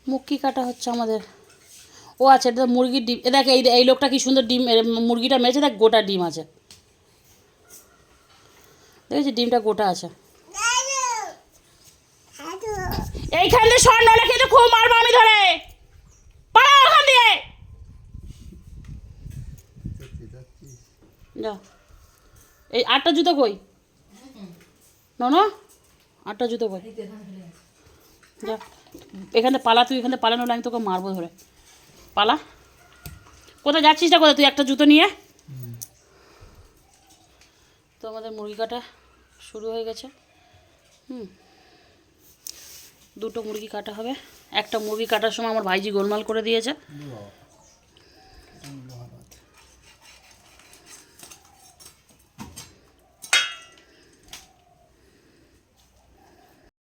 মুরগি কাটা হচ্ছে আমাদের। ও আচ্ছা, এটা মুরগির ডিম। দেখ এই লোকটা কি সুন্দর ডিম মুরগিটা মেরেছে, দেখ গোটা ডিম আছে, দেখেছি ডিমটা গোটা আছে। এইখান দিয়ে সর, নলে কিন্তু খুব মারবো আমি ধরে। পালা ওখান দিয়ে যা। এই 8টা জুতো কই? ননো 8টা জুতো কই? যা এখান থেকে পালা, তুই এখান থেকে পালানো, আমি তোকে মারবো ধরে। পালা। কোথায় যাচ্ছিস না কোথায় তুই? একটা জুতো নিয়ে। তো আমাদের মুরগি কাটা শুরু হয়ে গেছে। 2টো মুরগি কাটা হবে। একটা মুরগি কাটার সময় আমার ভাইজি গোলমাল করে দিয়েছে।